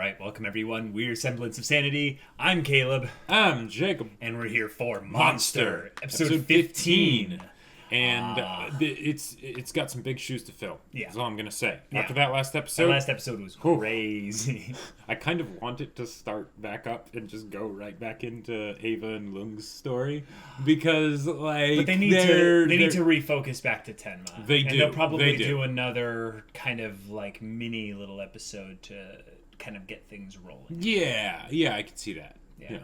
right, welcome everyone. We're Semblance of Sanity. I'm Caleb. I'm Jacob. And we're here for Monster, episode 15. And it's got some big shoes to fill. Yeah. That's all I'm going to say. Yeah. After that last episode... That last episode was crazy. I kind of want it to start back up and just go right back into Ava and Lung's story. Because, like... But they need to refocus back to Tenma. They do. And they'll probably do another kind of, like, mini little episode to kind of get things rolling. Yeah, I can see that. Yeah.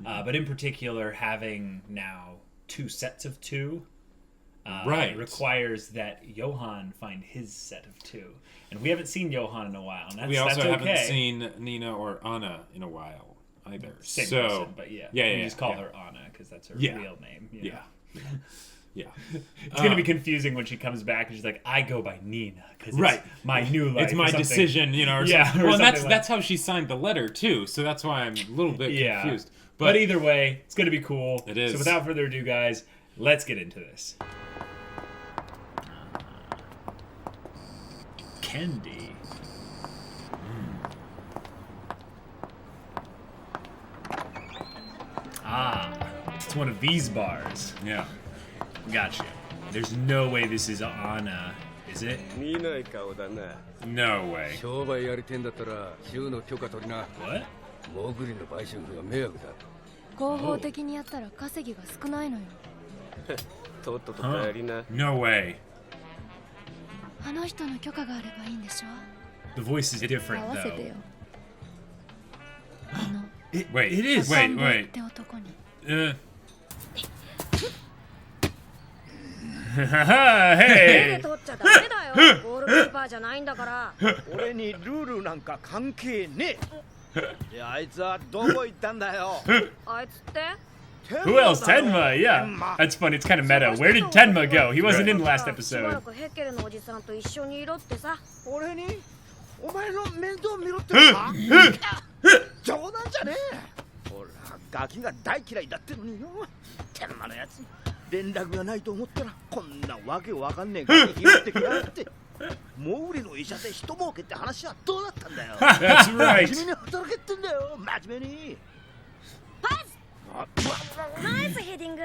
But in particular, having now 2 sets of 2... requires that Johan find his set of 2. And we haven't seen Johan in a while. And we also haven't seen Nina or Anna in a while either. Same person, but we just call her Anna because that's her real name. You know? Yeah. It's going to be confusing when she comes back and she's like, I go by Nina because it's my new life. It's my decision, you know. Or something. Well, that's how she signed the letter too. So that's why I'm a little bit confused. But either way, it's going to be cool. It is. So without further ado, guys, let's get into this. Candy. It's one of these bars. Yeah. Gotcha. There's no way this is Anna, is it? No way. What? 合法的にやったら稼ぎが少ないのよ。No way. あの人の許可があればいいんでしょ。 The voice is different 合わせて though. よ。Wait, it is. Wait. って男に。Hey! 取っちゃダメだよ。ゴールキーパーじゃないんだから。俺にルールなんか関係ねえ。で、あいつはどこ行ったんだよ。あいつって Who else? Tenma, yeah. That's funny. It's kind of meta. Where did Tenma go? He wasn't in the last しば episode. らくヘッケルのおじさんと一緒にいろってさ。俺にお前の面倒見ろってのか冗談じゃねえ。ほら、ガキが大嫌いだってのによ。天馬のやつ。連絡がないと思ったらこんなわけわかんねえガキ拾ってきやがって。モウリの医者で人儲けって話はどうだったんだよ。That's right. 真面目に働けってんだよ。真面目に。パス。ナイスヘディング。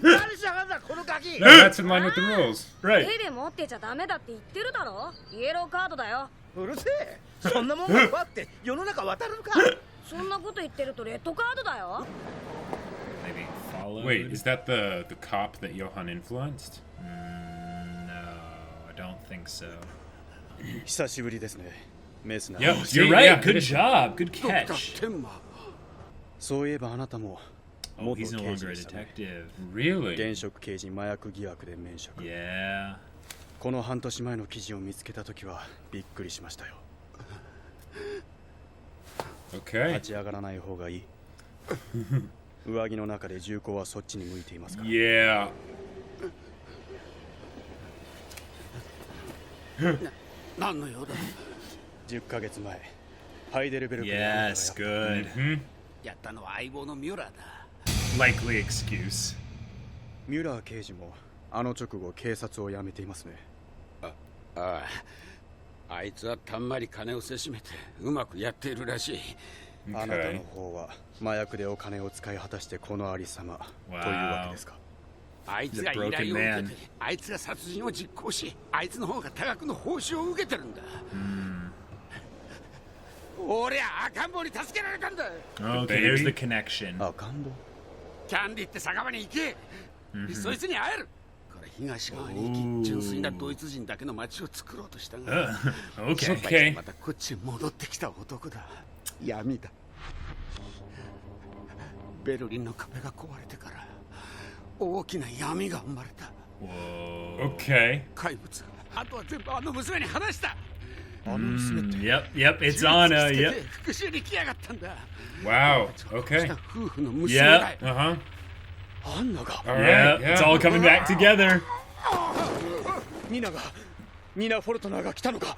何しやがんだこのガキ。 No, that's in line with the rules. Right. 手で持ってちゃダメだって言ってるだろ。イエローカードだよ。うるせえ。そんなもんが怖って世の中渡るのか。そんなこと言ってるとレッドカードだよ。 Maybe followed. Wait, is that the cop that Johan influenced? No, I don't think so. 久しぶりですね。メスナー。 Yep, You're right. Good job. Good catch. そういえばあなたも Oh, he's no longer a detective. Really? 現職刑事麻薬疑惑で免職。 Yeah. この半年前の記事を見つけたときはびっくりしましたよ。 Okay. 立ち上がらない方がいい。上着の中で銃口はそっちに向いていますから。 Yeah. 何の用だ。10ヶ月前、ハイデルベルクで Yes, good. やったのは相棒のミュラーだ。 Likely excuse. ミュラー刑事もあの直後警察を辞めていますね。あいつはたんまり金をせしめてうまくやっているらしい。あなたの方は麻薬でお金を使い果たしてこのありさまというわけですか。あいつが依頼を受けて、あいつが殺人を実行し、あいつの方が多額の報酬を受けてるんだ。俺は赤ん坊に助けられたんだ。 Okay, there's the connection. 赤ん坊。キャンディって酒場に行け。そいつに会える。東側に行き、純粋なドイツ人だけの街を作ろうとしたが、 Okay. またこっちへ戻ってきた男だ。闇だ。ベルリンの壁が壊れてから大きな闇が生まれた。 Okay. 怪物があとは全部あの娘に話した。 Yep, it's Anna. Yep. 復讐に来やがったんだ。 Wow. Okay. 夫婦の娘だ。 Uh-huh. アンナが。 Yeah, it's all coming back together. ニナ・フォルトナーが来たのか。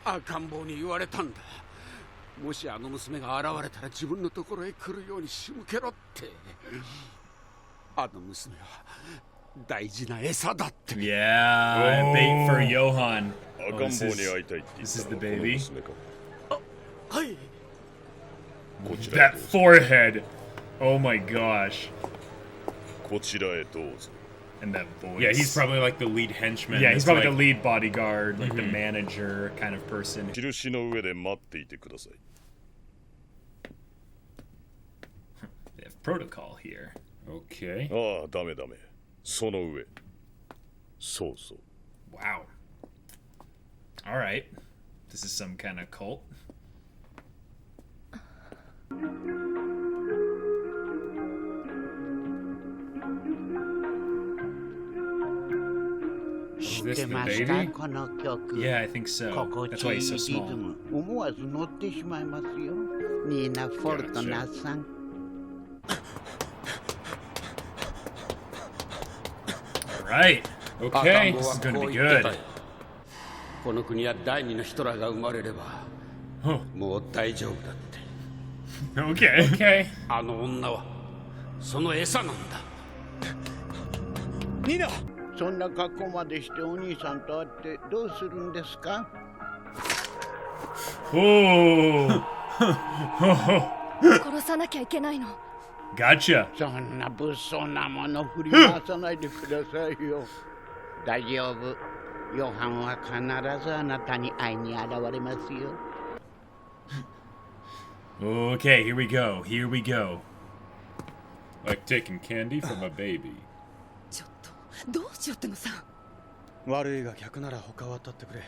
赤ん坊に言われたんだ。もしあの娘が現れたら自分のところへ来るように仕向けろって。あの娘は大事な餌だって。 Yeah, bait for Johan. 赤ん坊に会いたいって言 This っ is た the のはこの baby. 娘か。はい。こちらへ That どうぞ。 forehead. Oh my gosh. こちらへどうぞ。 And that voice. Yeah, he's probably like the lead henchman. Yeah, he's that's probably like, the lead bodyguard, like the manager kind of person. 印の上で待っていてください。 They have protocol here. Okay. ああ、ダメダメ。その上。そうそう。 Wow. All right. This is some kind of cult. Is this the まし baby? たこの曲。 Yeah, I think so. 心 That's 地 why いい he's リ so ズ small. ム、思わず乗ってしまいますよ。ニーナ・フォルトナさん。 All right. Okay. This is 赤ん gonna 坊 be はこう言ってた good. よ。この国は第二のヒトラーが生まれればもう大丈夫だって。 Okay. Okay. あの女はその餌なんだ。ニーナ、そんな格好までしてお兄さんと会ってどうするんですか？ Oh. 殺さなきゃいけないの。 Gotcha. そんな物騒なもの振り回さないでくださいよ。大丈夫。ヨハンは必ずあなたに会いに現れますよ。 Okay, here we go. Here we go. Like taking candy from a baby. ちょっとどうしようってのさ。悪いが客なら他は当たってくれ。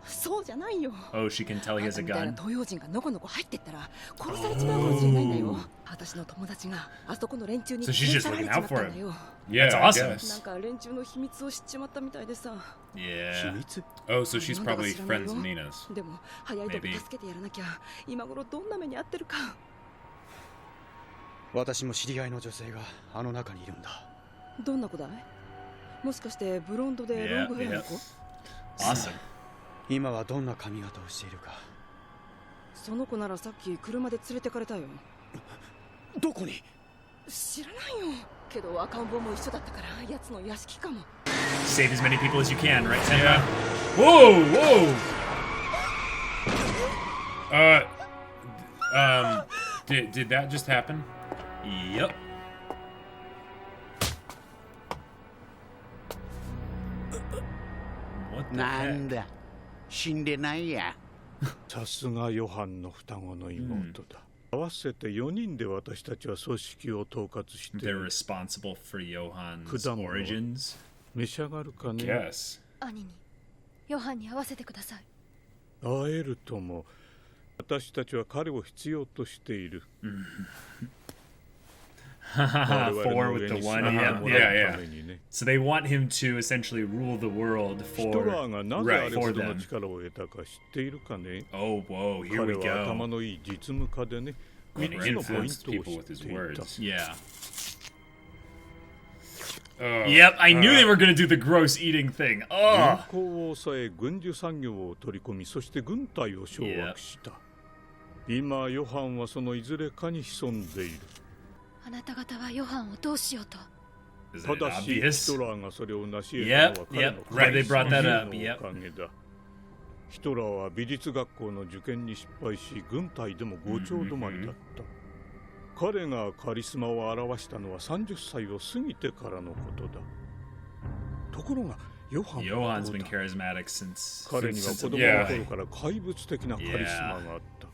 そうじゃないよ。 Oh, she can tell he あ has ん a たみたいな gun. 東洋人がのこのこ入ってったら殺されちまうかもしれないんだよ。私の友達があそこの連中に So she's just 連れ去られちまったんだよ。 Yeah, That's I awesome. なん guess. か連中の秘密を知っちまったみたいでさ。 Yeah. 秘密？ Oh, so she's なんだか probably 知らないよ friends of Nina's. でも早いとこ Maybe. 助けてやらなきゃ今頃どんな目に遭ってるか。私も知り合いの女性があの中にいるんだ。どんな子だい？もしかしてブロンドでロングヘアの子？ Awesome. 今はどんな髪型をしているか。その子ならさっき車で連れてかれたよ。どこに？知らないよ。けど赤ん坊も一緒だったから奴の屋敷かも。 Save as many people as you can, right, Tenma? Whoa, whoa. Did that just happen? Yep. What the なん heck? だ、死んでないや。さすがヨハンの双子の妹だ。合わせて4人で私たちは組織を統括して They're responsible for Johan's 果物。 origins. 召し上がるかね。 Yes. 兄にヨハンに会わせてください。会えるとも。私たちは彼を必要としている。 Four with the one, yeah, 我々の上に yeah, た yeah. めにね。 So they want him to essentially rule the world ヒト for ラーがなぜ right アレ for ストの them. 力を得たか知っているかね。 Oh, whoa! Here 彼 we は頭 go. のいい実務家でね。 He 3つのポイン influenced ト people を with 知 his っていた。 words. Yeah. Oh, Yep. I knew they were gonna do the gross eating thing. 銀 Oh. 行を抑え軍需産業を取り込み、そして軍隊を掌握した。今ヨハンはそのいずれかに潜んでいる。あなた方はヨハンをどうしようと。 Is た it だし、ヒ obvious? トラーがそれを成し得たのは Yep, 彼の yep. Right, they brought that up. の Yep. おかげだ。ヒトラーは美術学校の受験に失敗し、軍隊でも5丁止まりだった。彼がカリスマを表したのは30歳を過ぎてからのことだ。ところが、ヨハンは Johan's どう been だ。 charismatic since 彼には since 子供 yeah. の頃から怪物的なカリスマがあった。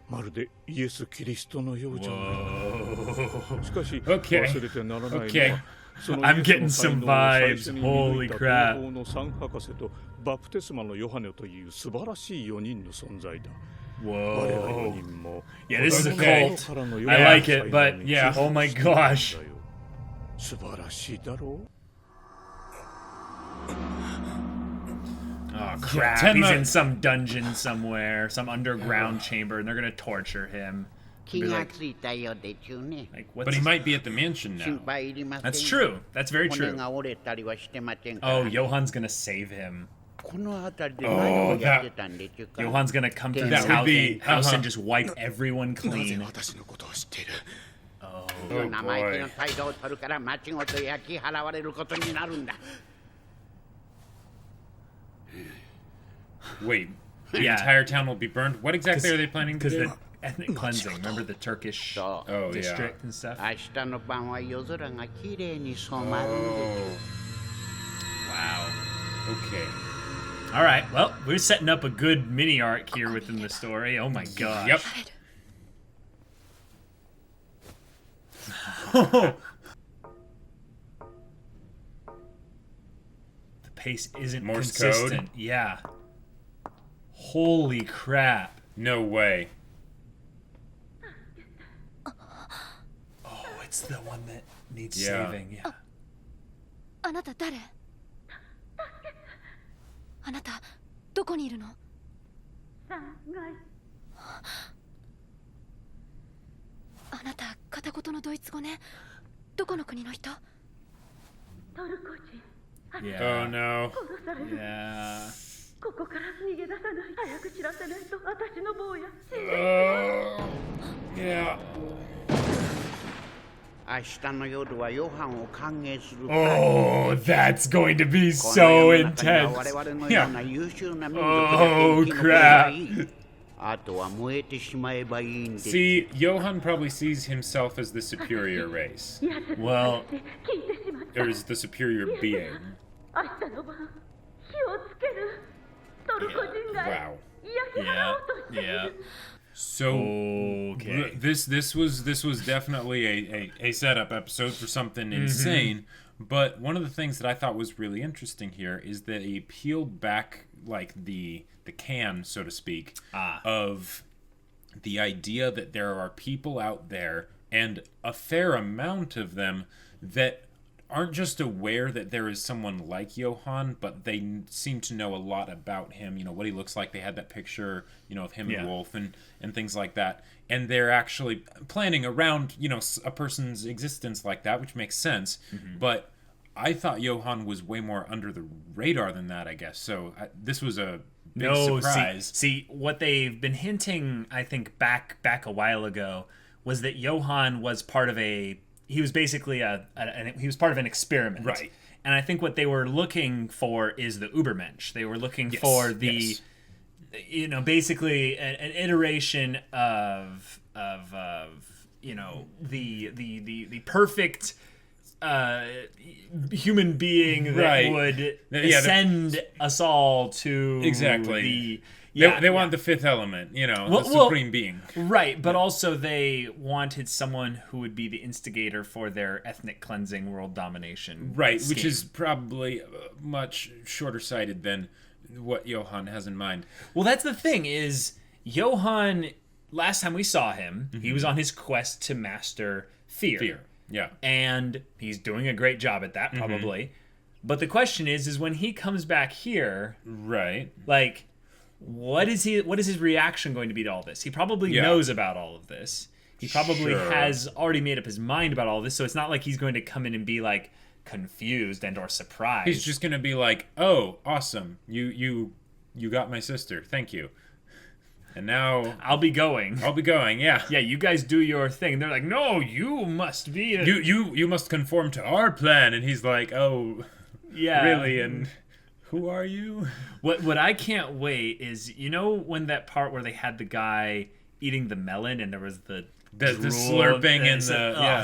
まるでイエス・キリストのようじゃない。 Whoa. しかし、 Okay. 忘れてならないのは、 Okay. その I'm イエス getting の some 才能を最 vibes. 初に見抜いた Holy crap. 東方のサン博士とバプテスマのヨハネという素晴らしい4人の存在だ。我々4 Whoa. 人も Yeah, this is a 子供の cult. 頃からの I like ヨハ it, ネ but の yeah, 才能 oh my に気づいたんだよ gosh. 素晴らしいだろう。 Oh crap! Tenma- He's in some dungeon somewhere, some underground chamber, and they're gonna torture him. 気がついたようでちゅうね。 Like But what's? he might be at the mansion 心 now. 配いりません。 That's true. That's very 骨 true. が折れたりはしてませんか Oh, ら。 Johan's gonna save him. この辺りで何をやってたんでちゅうか。 Johan's gonna come to That his would house, be- house uh-huh. and just wipe everyone なぜ clean. 私のことを知っている？生意気な態度を取るから町ごと焼き払われることになるんだ。 Wait, the entire town will be burned? What exactly are they planning to do? Because the ethnic cleansing. Remember the Turkish district and stuff? 明日の晩は夜空が綺麗に染まるんで。 Wow. Okay. All right. Well, we're setting up a good mini arc here within the story. Oh my god. Yep. The pace isn't Morse consistent. code? Yeah. Holy crap. No way. Oh, it's the one that needs saving. Yeah. あなた誰？あなたどこにいるの？あなた片言のドイツ語ね。どこの国の人？トルコ人。 Yeah. Oh no. Yeah. ここから逃げ出さない。早く知らせないと私の坊や。Yeah. 明日の夜はヨハンを歓迎する。 Oh, that's going to be so intense. Yeah. Oh crap. See, Johan probably sees himself as the superior race. Well, or as the superior being. Wow. Yeah. So okay. This was definitely a setup episode for something insane. But one of the things that I thought was really interesting here is that he peeled back like the can, so to speak, of the idea that there are people out there, and a fair amount of them, that aren't just aware that there is someone like Johan, but they seem to know a lot about him, you know, what he looks like. They had that picture, you know, of him and Wolf and things like that. And they're actually planning around, you know, a person's existence like that, which makes sense. But I thought Johan was way more under the radar than that, I guess. So this was a big surprise. See, what they've been hinting, I think, back a while ago, was that Johan was part of he was basically he was part of an experiment. Right. And I think what they were looking for is the Übermensch. They were looking for the, you know, basically an iteration of you know, the perfect human being that would send us all to exactly they want the fifth element, you know, the supreme being, right? But also they wanted someone who would be the instigator for their ethnic cleansing, world domination, right? scheme. Which is probably much shorter sighted than what Johan has in mind. Well, that's the thing is Johan. Last time we saw him, he was on his quest to master fear. Yeah. And he's doing a great job at that, probably. But the question is when he comes back here, right? Like, what is his reaction going to be to all this? He probably knows about all of this. He probably has already made up his mind about all this, so it's not like he's going to come in and be like confused and or surprised. He's just going to be like, "Oh, awesome. You got my sister. Thank you." And now I'll be going. Yeah. Yeah, you guys do your thing. And they're like, "No, you must be you must conform to our plan." And he's like, "Oh, yeah. Really? And who are you?" What I can't wait is, you know, when that part where they had the guy eating the melon and there was the slurping and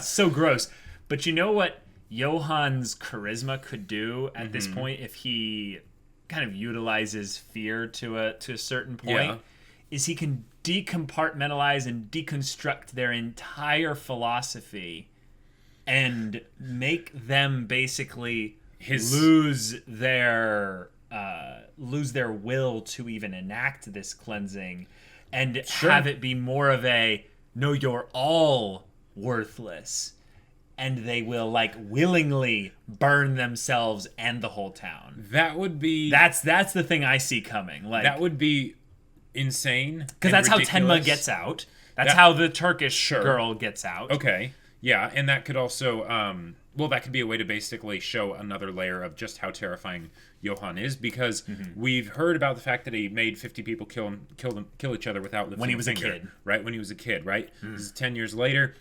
so gross. But you know what Johan's charisma could do at this point if he kind of utilizes fear to a certain point is he can decompartmentalize and deconstruct their entire philosophy and make them basically lose their will to even enact this cleansing and have it be more of a no, you're all worthless, and they will like willingly burn themselves and the whole town. That would be that's the thing I see coming. Like that would be insane because that's ridiculous. How Tenma gets out. That's how the Turkish girl gets out. Okay, yeah, and that could also that could be a way to basically show another layer of just how terrifying Johan is, because we've heard about the fact that he made 50 people kill each other without lifting when he was a finger, kid. Right? When he was a kid, right? This is 10 years later.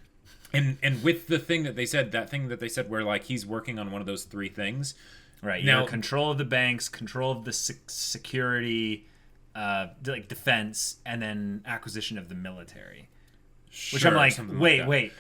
And with the thing that they said, where like he's working on one of those 3 things. Right. Now, control of the banks, control of the security, like defense, and then acquisition of the military. Which I'm like, wait.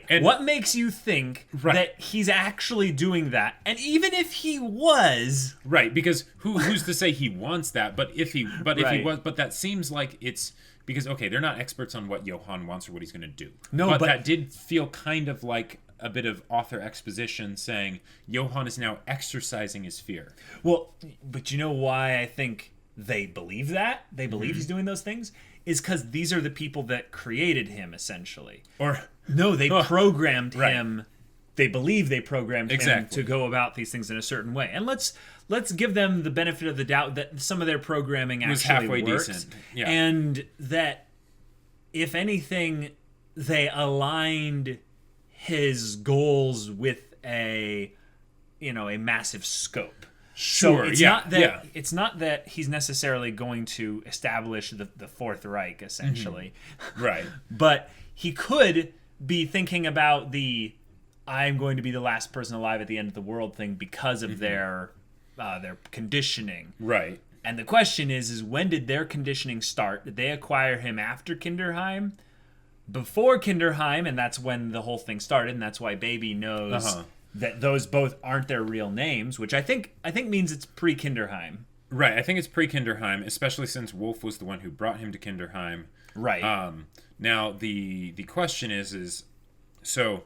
And what makes you think that he's actually doing that? And even if he was, right, because who's to say he wants that? But if he was, but that seems like it's because they're not experts on what Johan wants or what he's going to do. No, but that did feel kind of like a bit of author exposition saying Johan is now exercising his fear. Well, but you know why I think they believe that? They believe he's doing those things? Is because these are the people that created him, essentially. Or no, they programmed him. They believe they programmed him to go about these things in a certain way. And let's give them the benefit of the doubt that some of their programming actually was halfway works, decent. Yeah. And that if anything, they aligned his goals with a massive scope. Sure. So it's not that he's necessarily going to establish the Fourth Reich, essentially. Right. But he could be thinking about I'm going to be the last person alive at the end of the world thing because of their conditioning. Right. And the question is when did their conditioning start? Did they acquire him after Kinderheim? Before Kinderheim, and that's when the whole thing started, and that's why Baby knows that those both aren't their real names, which I think means it's pre-Kinderheim. Right, I think it's pre-Kinderheim, especially since Wolf was the one who brought him to Kinderheim. Right. Now the question is so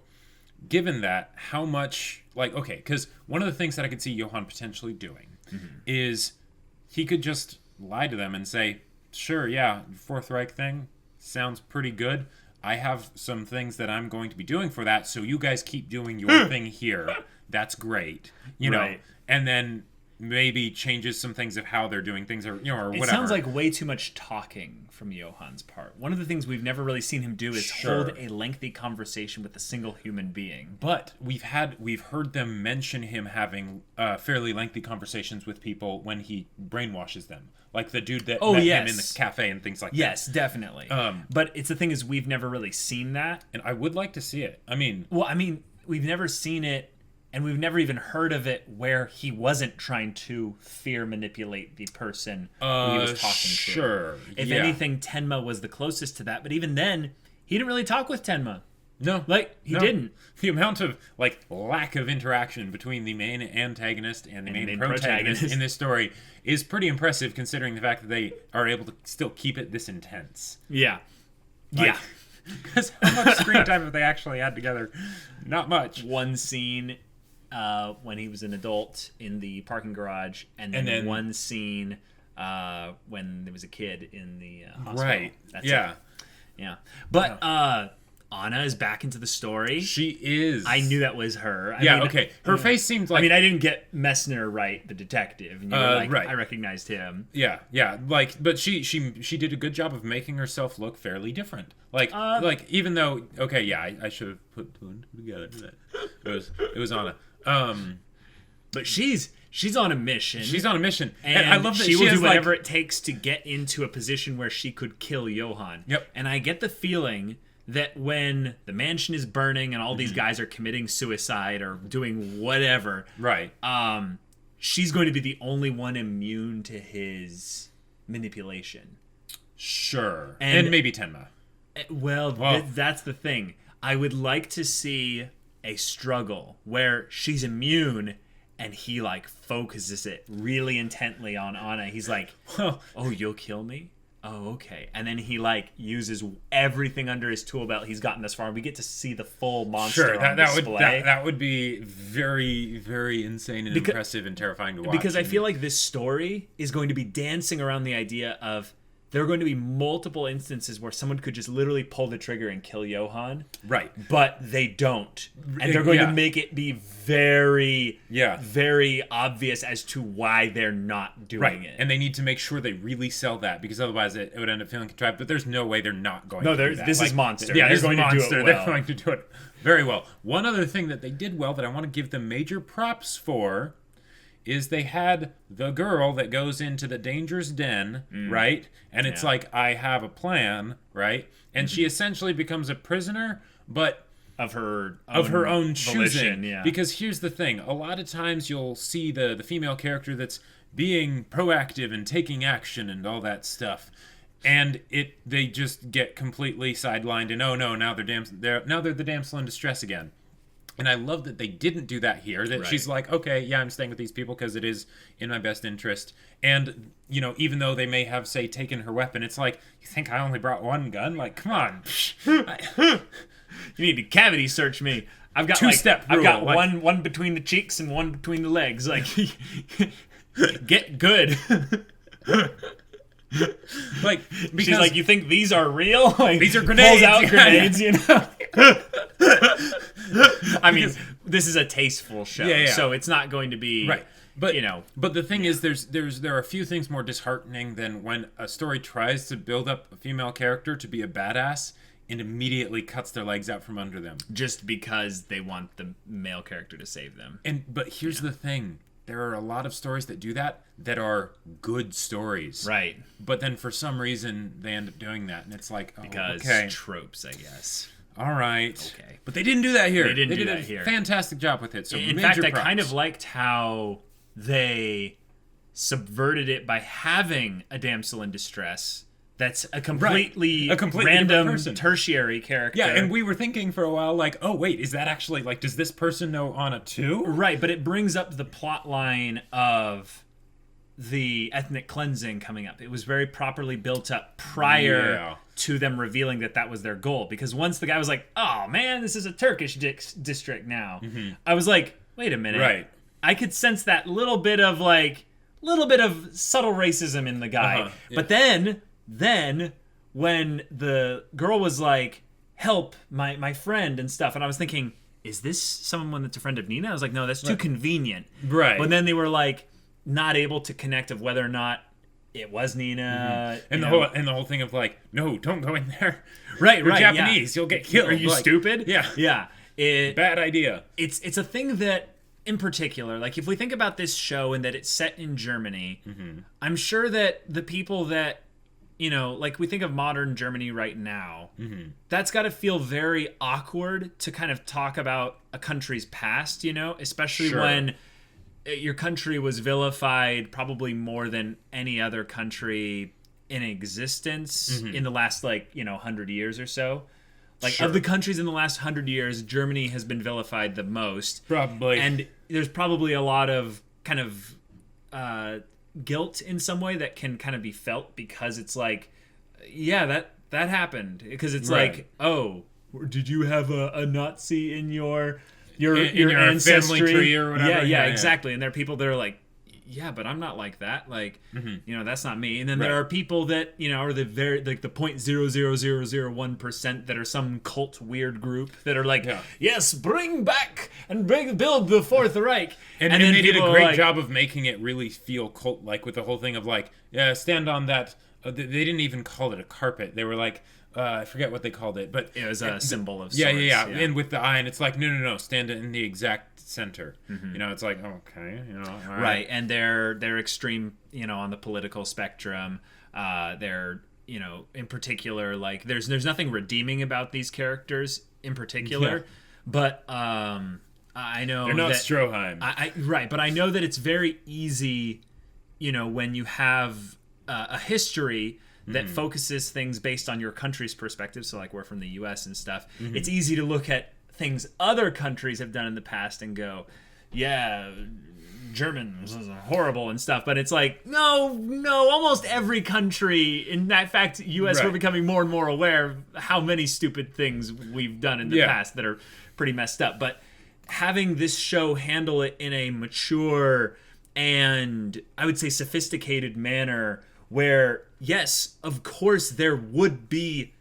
given that, how much because one of the things that I could see Johan potentially doing is he could just lie to them and say, sure, yeah, Fourth Reich thing sounds pretty good. I have some things that I'm going to be doing for that, so you guys keep doing your thing here. That's great. You know, and then maybe changes some things of how they're doing things or whatever. It sounds like way too much talking from Johan's part. One of the things we've never really seen him do is hold a lengthy conversation with a single human being. But we've heard them mention him having fairly lengthy conversations with people when he brainwashes them. Like the dude that met him in the cafe and things like that. Yes, definitely. But it's the thing is we've never really seen that. And I would like to see it. We've never seen it, and we've never even heard of it where he wasn't trying to fear manipulate the person who he was talking to. Sure. If anything, Tenma was the closest to that. But even then, he didn't really talk with Tenma. No. He didn't. The amount of, lack of interaction between the main antagonist and the main protagonist in this story is pretty impressive, considering the fact that they are able to still keep it this intense. Yeah. Because how much screen time have they actually had together? Not much. One scene when he was an adult in the parking garage, and then one scene when there was a kid in the hospital. Right. That's it. Yeah. But Anna is back into the story. She is. I knew that was her. Her face seemed like... I didn't get Messner right, the detective. And you were right. I recognized him. Yeah. But she did a good job of making herself look fairly different. Even though... Okay, I should have put two and two together. It was Anna. But she's on a mission. She's on a mission. And I love that she will do whatever it takes to get into a position where she could kill Johan. Yep. And I get the feeling that when the mansion is burning and all these guys are committing suicide or doing whatever, right? She's going to be the only one immune to his manipulation. Sure. And maybe Tenma. Well, that's the thing. I would like to see a struggle where she's immune and he focuses it really intently on Anna. He's like, oh, you'll kill me? Oh, okay. And then he uses everything under his tool belt he's gotten thus far. And we get to see the full monster on display. That would be very, very insane and impressive and terrifying to watch. Because I feel like this story is going to be dancing around the idea of there are going to be multiple instances where someone could just literally pull the trigger and kill Johan. Right. But they don't. And they're going to make it be very, very obvious as to why they're not doing it. And they need to make sure they really sell that, because otherwise it would end up feeling contrived. But there's no way they're not going to do that. This is Monster. Yeah, they're going to do it well. They're going to do it very well. One other thing that they did well that I want to give them major props for is they had the girl that goes into the danger's den, right? And it's I have a plan, right? And she essentially becomes a prisoner, but of her own choosing. volition, yeah. Because here's the thing: a lot of times you'll see the female character that's being proactive and taking action and all that stuff, and they just get completely sidelined and oh no, now they're the damsel in distress again. And I love that they didn't do that here. That she's like, okay, yeah, I'm staying with these people because it is in my best interest. And, even though they may have, say, taken her weapon, it's like, you think I only brought one gun? Like, come on. You need to cavity search me. I've got Two-step rule. I've got one between the cheeks and one between the legs. Like, get good. Like, because she's like, you think these are real? Like, these are grenades. Pulls out grenades, I mean, this is a tasteful show, so it's not going to be right. But But the thing is, there are a few things more disheartening than when a story tries to build up a female character to be a badass and immediately cuts their legs out from under them just because they want the male character to save them. But here's the thing. There are a lot of stories that do that are good stories. Right. But then for some reason they end up doing that, and it's like, because okay. Tropes, I guess. All right. Okay. But they didn't do that here. They did did that a here. Fantastic job with it. So in fact, I kind of liked how they subverted it by having a damsel in distress that's a completely random tertiary character. Yeah, and we were thinking for a while, like, oh, wait, is that actually, like, does this person know Anna too? Right, but it brings up the plot line of the ethnic cleansing coming up. It was very properly built up prior to them revealing that was their goal. Because once the guy was like, oh, man, this is a Turkish district now. Mm-hmm. I was like, wait a minute. Right. I could sense that little bit of subtle racism in the guy. Yeah. But then when the girl was like, help my friend and stuff, and I was thinking, is this someone that's a friend of Nina? I was like, no, that's too convenient. Right. But then they were like not able to connect of whether or not it was Nina. Mm-hmm. And the whole thing of like, no, don't go in there. Right, You're right. Japanese, you'll get killed. Are you stupid? Yeah. Yeah. Bad idea. It's a thing that, in particular, like if we think about this show and that it's set in Germany, I'm sure that the people that, like we think of modern Germany right now, that's got to feel very awkward to kind of talk about a country's past, especially when your country was vilified probably more than any other country in existence in the last 100 years or so. Of the countries in the last 100 years, Germany has been vilified the most. Probably. And there's probably a lot of kind of guilt in some way that can kind of be felt because it's like, yeah, that happened. Because it's like, oh, did you have a Nazi in your ancestry? Family tree or whatever? Yeah, exactly. And there are people that are like, yeah, but I'm not like that. Like, that's not me. And then there are people that, are the very, like the 0.00001% that are some cult weird group that are like, yes, bring back and build the Fourth Reich. And then they did a great job of making it really feel cult-like with the whole thing of like, stand on that. They didn't even call it a carpet. They were like, I forget what they called it, but it was a symbol of sorts. Yeah. And with the eye, and it's like, no, stand in the exact center. It's like, okay, all right. And they're extreme, on the political spectrum. They're, in particular, like there's nothing redeeming about these characters in particular, but I know they're not that, Stroheim. Right, but I know that it's very easy, when you have a history that focuses things based on your country's perspective. So like we're from the US and stuff. It's easy to look at things other countries have done in the past and go, yeah, Germans is horrible and stuff. But it's like, no, almost every country, in fact, US, we're becoming more and more aware of how many stupid things we've done in the past that are pretty messed up. But having this show handle it in a mature and I would say sophisticated manner where, yes, of course there would be,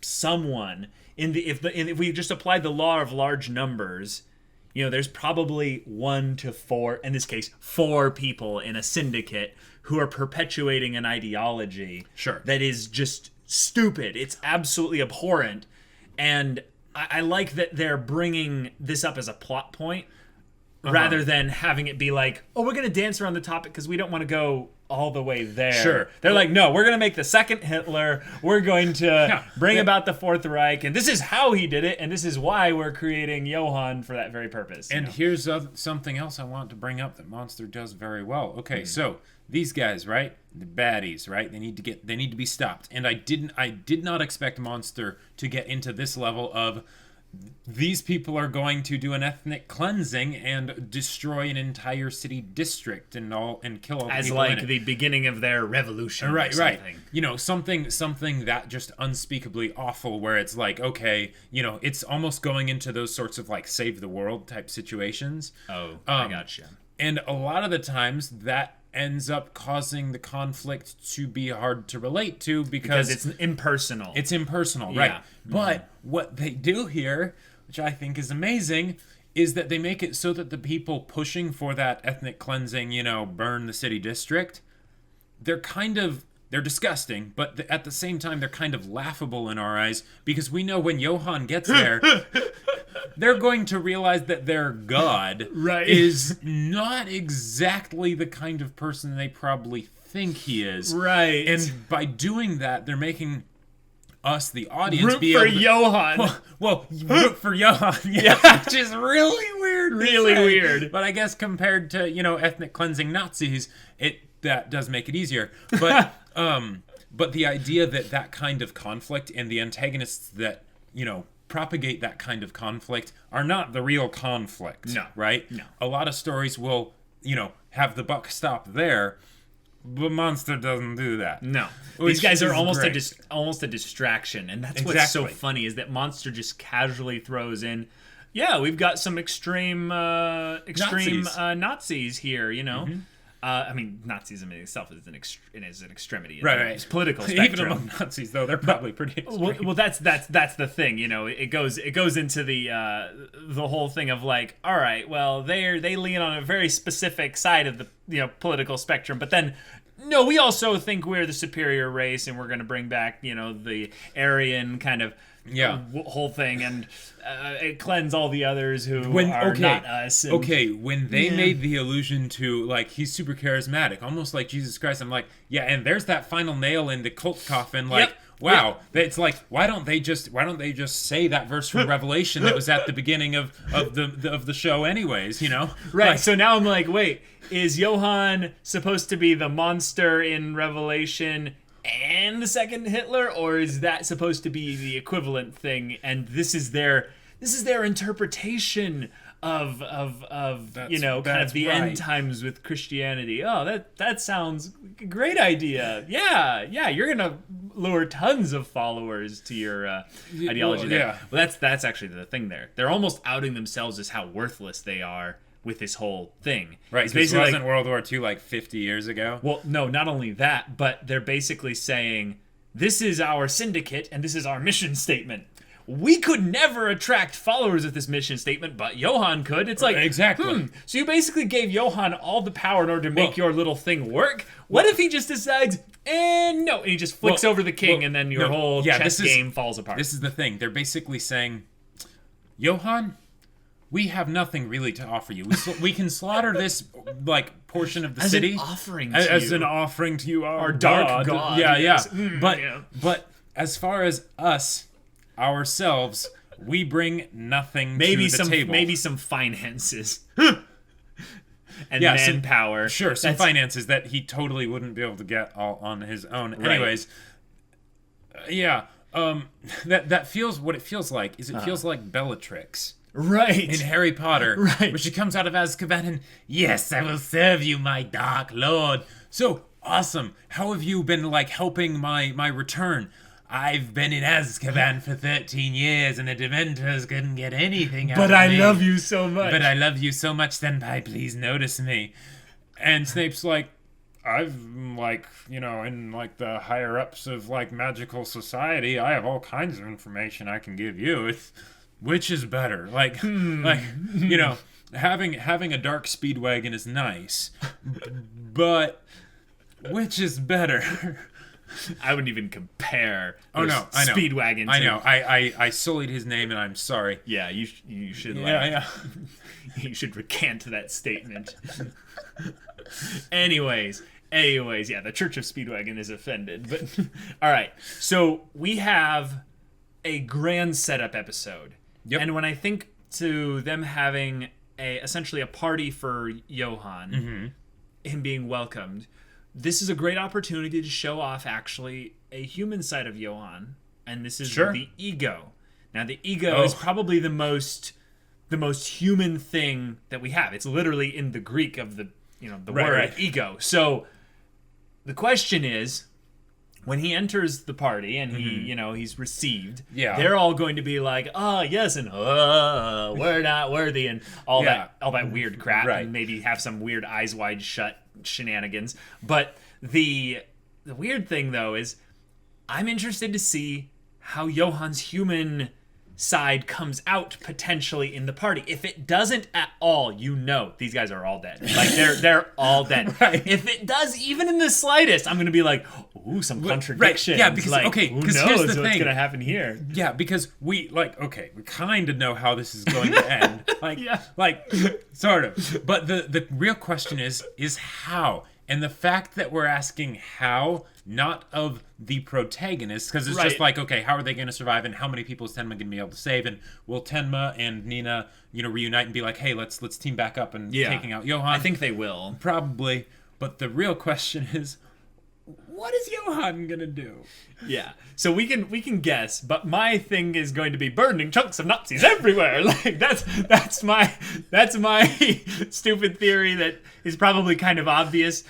someone if we just applied the law of large numbers, there's probably 1 to 4, in this case, 4 people in a syndicate who are perpetuating an ideology that is just stupid. It's absolutely abhorrent. And I like that they're bringing this up as a plot point rather than having it be like, oh, we're going to dance around the topic because we don't want to go all the way there. Sure. They're like, no, we're going to make the second Hitler. We're going to bring about the Fourth Reich. And this is how he did it. And this is why we're creating Johan for that very purpose. And here's something else I want to bring up that Monster does very well. Okay, so these guys, right? The baddies, right? They need to be stopped. And I did not expect Monster to get into this level of these people are going to do an ethnic cleansing and destroy an entire city district and kill all the as people like in it. the beginning of their revolution. Right. Something that just unspeakably awful, where it's like, okay, it's almost going into those sorts of like save the world type situations. Oh, I gotcha. And a lot of the times that ends up causing the conflict to be hard to relate to because it's impersonal. It's impersonal, right? But what they do here, which I think is amazing, is that they make it so that the people pushing for that ethnic cleansing, burn the city district, they're disgusting, but at the same time, they're kind of laughable in our eyes, because we know when Johan gets there, they're going to realize that their god is not exactly the kind of person they probably think he is. Right. And by doing that, they're making us, the audience, root for Johan. Well, root for Johan, which is really weird. Really weird. But I guess compared to, ethnic cleansing Nazis, that does make it easier. But but the idea that kind of conflict and the antagonists that, propagate that kind of conflict are not the real conflict. No. Right? No. A lot of stories will, have the buck stop there, but Monster doesn't do that. No. These guys are almost a a distraction, and that's what's so funny, is that Monster just casually throws in, we've got some extreme Nazis here, Mm-hmm. I mean, Nazism in itself is an extremity. Right. It's political spectrum. Even among Nazis, though, they're probably pretty extreme. Well, that's the thing. It goes into the whole thing of like, all right, well, they lean on a very specific side of the political spectrum, but then no, we also think we're the superior race, and we're going to bring back the Aryan kind of whole thing and cleanse all the others who are not us. And, when they made the allusion to like he's super charismatic, almost like Jesus Christ, I'm like, and there's that final nail in the cult coffin, like. Yep. Wow, it's like why don't they just say that verse from Revelation that was at the beginning of the show, anyways? Right. Like, so now I'm like, wait, is Johan supposed to be the monster in Revelation and the second Hitler, or is that supposed to be the equivalent thing? And this is their interpretation of kind of the end times with Christianity. Oh, that sounds a great idea. Yeah, you're gonna lure tons of followers to your ideology there. Yeah. Well, that's actually the thing there. They're almost outing themselves as how worthless they are with this whole thing. Right, this wasn't World War II like 50 years ago? Well, no, not only that, but they're basically saying, this is our syndicate and this is our mission statement. We could never attract followers with this mission statement, but Johan could. It's like, exactly. So you basically gave Johan all the power in order to make your little thing work. What if he just decides, no, and he just flicks over the king, and then your whole chess game falls apart? This is the thing. They're basically saying, Johan, we have nothing really to offer you. We can slaughter this portion of the city an offering as an offering to you, our dark god. Yeah. But as far as us ourselves, we bring nothing to the table. Maybe some finances. And manpower. Some finances that he totally wouldn't be able to get all on his own. Right. Anyways, that feels what it feels like. It feels like Bellatrix. Right. In Harry Potter. Right. Where she comes out of Azkaban and, yes, I will serve you, my dark lord. So awesome. How have you been helping my return? I've been in Azkaban for 13 years and the Dementors couldn't get anything out of me. But I love you so much. But I love you so much, senpai, please notice me. And Snape's like, I've, in the higher-ups of, magical society, I have all kinds of information I can give you. Which is better? Having a dark speedwagon is nice, but which is better? I wouldn't even compare. Oh no, I know. Speedwagon. I know. I sullied his name, and I'm sorry. Yeah, you should. You should recant that statement. Anyways, Anyways, yeah, the Church of Speedwagon is offended. But all right, so we have a grand setup episode. Yep. And when I think to them having essentially a party for Johan, him being welcomed, this is a great opportunity to show off actually a human side of Johan, and this is the ego. Now, the ego is probably the most human thing that we have. It's literally in the Greek of the word ego. So the question is, when he enters the party and he's received, they're all going to be like, yes, and we're not worthy, and all that weird crap, and maybe have some weird eyes wide shut shenanigans. But the weird thing though is, I'm interested to see how Johan's human side comes out potentially in the party. If it doesn't at all, these guys are all dead. Like they're all dead. If it does even in the slightest, I'm gonna be like, ooh, some contradictions. Yeah, because like, who knows here's the what's thing. Gonna happen here. Yeah, because we kind of know how this is going to end. Sort of. But the real question is how. And the fact that we're asking how, not of the protagonist, because it's just like, okay, how are they going to survive, and how many people is Tenma going to be able to save, and will Tenma and Nina, reunite and be like, hey, let's team back up and taking out Johan? I think they will. Probably. But the real question is, what is Johan going to do? Yeah. So we can guess, but my thing is going to be burning chunks of Nazis everywhere. Like that's my stupid theory that is probably kind of obvious,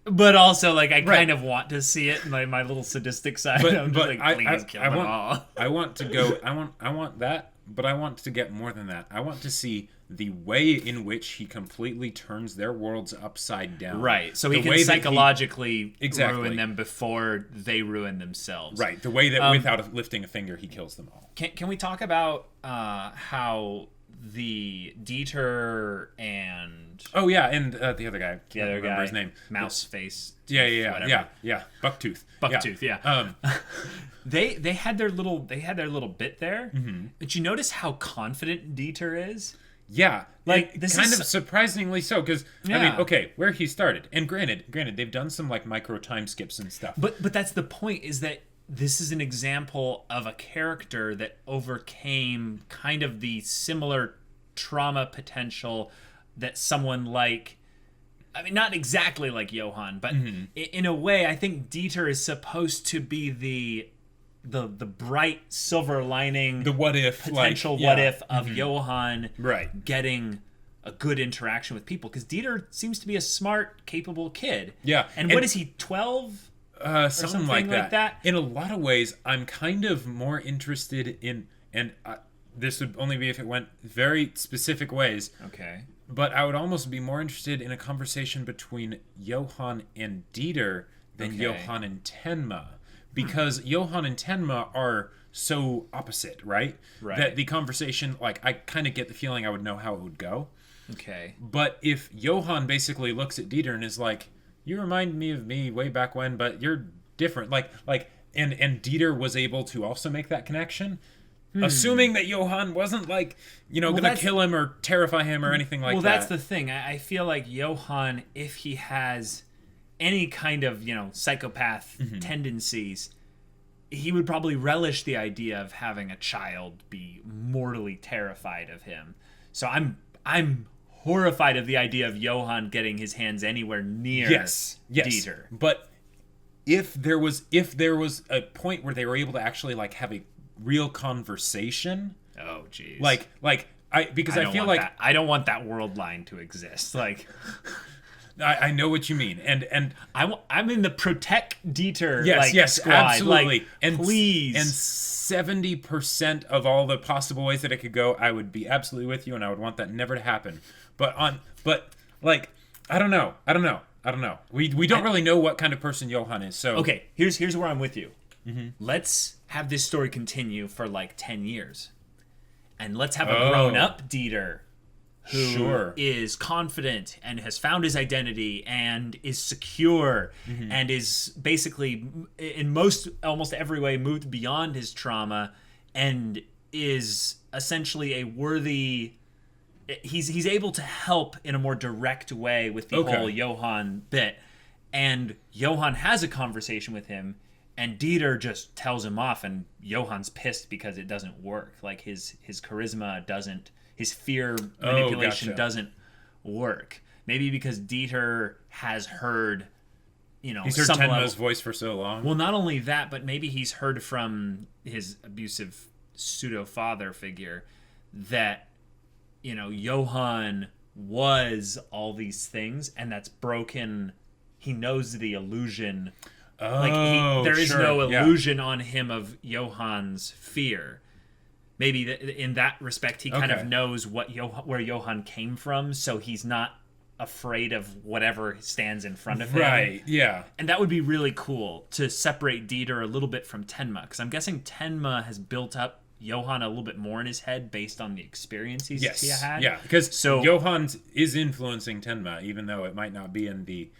but also like I kind of want to see it. My little sadistic side. I'm just like, please kill them all. I want to go. I want that, but I want to get more than that. I want to see the way in which he completely turns their worlds upside down. Right. So he can psychologically ruin them before they ruin themselves. Right. The way that without lifting a finger, he kills them all. Can we talk about how the Dieter and... Oh, yeah, and the other guy. The other guy. His name. Mouse face. Yeah. Bucktooth. Bucktooth, yeah. They had their little bit there. But you notice how confident Dieter is? Yeah, like this kind of surprisingly so, because I mean, okay, where he started, and granted, they've done some like micro time skips and stuff. But that's the point, is that this is an example of a character that overcame kind of the similar trauma potential that someone like, I mean, not exactly like Johan, but in a way, I think Dieter is supposed to be the bright silver lining, the what if potential what if of Johan getting a good interaction with people, because Dieter seems to be a smart, capable kid. Yeah, and what is he, 12? Something like that. In a lot of ways, I'm kind of more interested in, and this would only be if it went very specific ways. Okay. But I would almost be more interested in a conversation between Johan and Dieter than Johan and Tenma. Because Johan and Tenma are so opposite, right? That the conversation, like, I kind of get the feeling I would know how it would go. Okay. But if Johan basically looks at Dieter and is like, you remind me of me way back when, but you're different. And Dieter was able to also make that connection, assuming that Johan wasn't like, going to kill him or terrify him or anything like that. Well, that's the thing. I feel like Johan, if he has any kind of, psychopath tendencies, he would probably relish the idea of having a child be mortally terrified of him. So I'm horrified of the idea of Johan getting his hands anywhere near Dieter. But if there was a point where they were able to actually like have a real conversation, oh jeez, I feel like I don't want that world line to exist. Like, I know what you mean, and I'm in the protect Dieter. Squad. Absolutely, and please, and 70% of all the possible ways that it could go, I would be absolutely with you, and I would want that never to happen. But I don't know. We don't really know what kind of person Johan is. So okay, here's where I'm with you. Let's have this story continue for like 10 years, and let's have a grown-up Dieter who is confident and has found his identity and is secure and is basically in almost every way moved beyond his trauma and is essentially a worthy... He's able to help in a more direct way with the whole Johan bit. And Johan has a conversation with him, and Dieter just tells him off, and Johan's pissed because it doesn't work. Like his charisma doesn't, his fear manipulation doesn't work. Maybe because Dieter has heard, he's heard Tenma's voice for so long. Well, not only that, but maybe he's heard from his abusive pseudo father figure that, Johan was all these things, and that's broken. He knows the illusion. There is no illusion on him of Johan's fear. Maybe in that respect, he kind of knows where Johan came from, so he's not afraid of whatever stands in front of him. Right, yeah. And that would be really cool to separate Dieter a little bit from Tenma, because I'm guessing Tenma has built up Johan a little bit more in his head based on the experiences he had. Yeah, because Johan is influencing Tenma, even though it might not be in the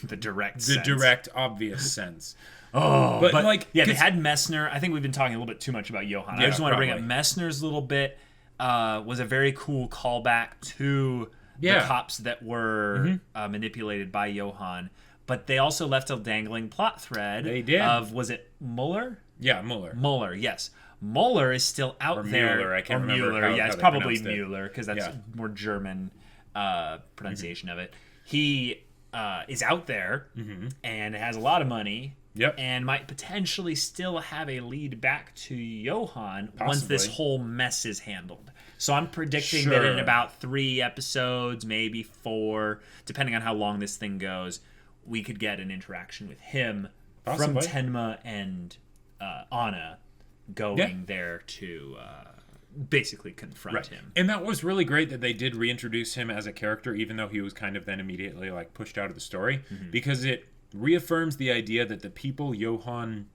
the direct obvious sense. But they had Messner. I think we've been talking a little bit too much about Johan. I just want to bring up Messner's a little bit. Was a very cool callback to the cops that were manipulated by Johan. But they also left a dangling plot thread. They did. Was it Muller? Yeah, Muller. Muller, yes. Muller is still out there. Mueller, I can't remember. Mueller, it's probably Mueller, because that's more German pronunciation of it. He is out there and has a lot of money. Yep. And might potentially still have a lead back to Johan once this whole mess is handled. So I'm predicting that in about 3 episodes, maybe 4, depending on how long this thing goes, we could get an interaction with him from Tenma and Anna going there to basically confront him. And that was really great that they did reintroduce him as a character, even though he was kind of then immediately pushed out of the story, because it reaffirms the idea that the people Johan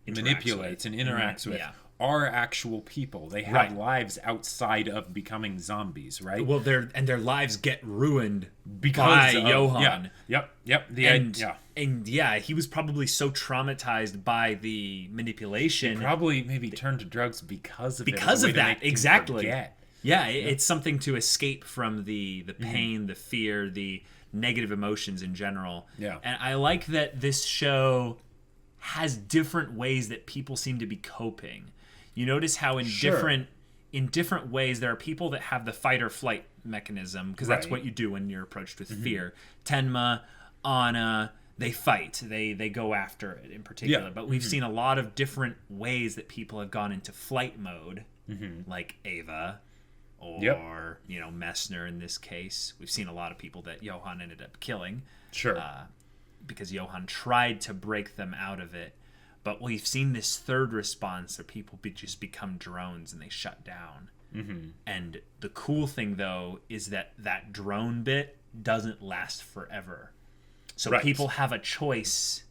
manipulates and interacts with are actual people. They have lives outside of becoming zombies, right? Well, their lives get ruined by Johan. Yep. And he was probably so traumatized by the manipulation. He probably maybe turned to drugs because of that. Exactly. Yeah, it's something to escape from the pain, the fear, the negative emotions in general. Yeah. And I like that this show has different ways that people seem to be coping. You notice how in different ways there are people that have the fight or flight mechanism, because that's what you do when you're approached with fear. Tenma, Anna, they fight. They go after it in particular. But we've seen a lot of different ways that people have gone into flight mode, like Ava or Messner in this case. We've seen a lot of people that Johan ended up killing. Because Johan tried to break them out of it. But we've seen this third response where people just become drones and they shut down. And the cool thing, though, is that drone bit doesn't last forever. So people have a choice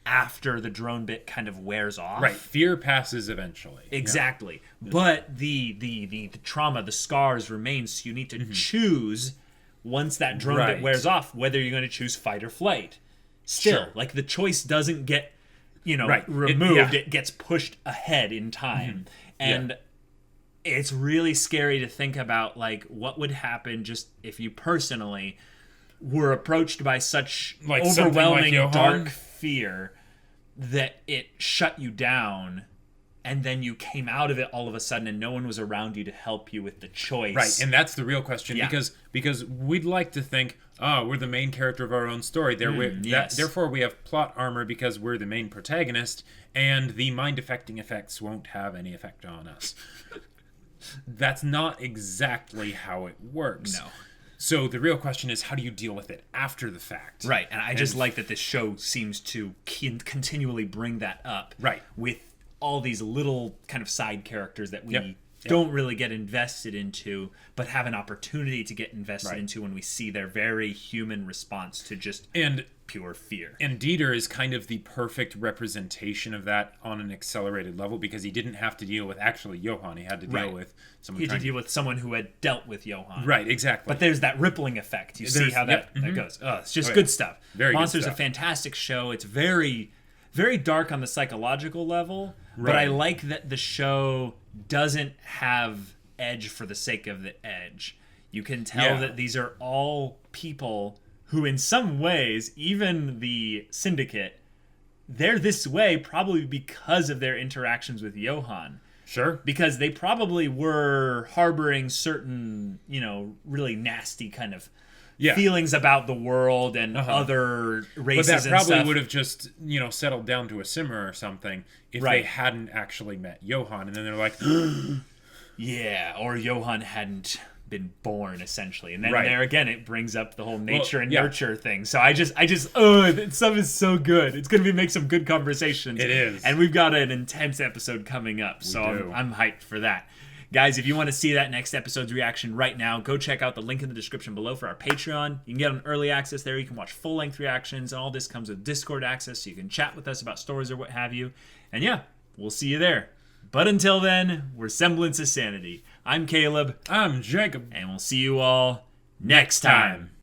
after the drone bit kind of wears off. Right. Fear passes eventually. Exactly. Yeah. But the trauma, the scars remain, so you need to choose once that drone bit wears off whether you're going to choose fight or flight. Still, the choice doesn't get removed. It gets pushed ahead in time. And it's really scary to think about what would happen just if you personally were approached by such overwhelming dark fear that it shut you down, and then you came out of it all of a sudden and no one was around you to help you with the choice. Right, and that's the real question, because we'd like to think, we're the main character of our own story. Therefore, we have plot armor because we're the main protagonist, and the mind-affecting effects won't have any effect on us. That's not exactly how it works. No. So the real question is, how do you deal with it after the fact? Right, and I just like that this show seems to continually bring that up. Right. With all these little kind of side characters that we don't really get invested into, but have an opportunity to get invested into when we see their very human response to just pure fear. And Dieter is kind of the perfect representation of that on an accelerated level, because he didn't have to deal with actually Johan. He had to deal with someone. He had to deal with someone who had dealt with Johan. Right, exactly. But there's that rippling effect. You see how that goes. Oh, it's just good stuff. Monster's a fantastic show. It's very, very dark on the psychological level, but I like that the show doesn't have edge for the sake of the edge. You can tell that these are all people who in some ways, even the Syndicate, they're this way probably because of their interactions with Johan. Sure. Because they probably were harboring certain, really nasty kind of feelings about the world and other races and stuff. But that probably would have just, settled down to a simmer or something if they hadn't actually met Johan. And then they're like... Yeah, or Johan hadn't been born, essentially. And then there again, it brings up the whole nature and nurture thing. So that stuff is so good. It's going to make some good conversations. It is. And we've got an intense episode coming up. I'm hyped for that. Guys, if you want to see that next episode's reaction right now, go check out the link in the description below for our Patreon. You can get on early access there. You can watch full-length reactions. And all this comes with Discord access, so you can chat with us about stories or what have you. And yeah, we'll see you there. But until then, we're Semblance of Sanity. I'm Caleb. I'm Jacob. And we'll see you all next time.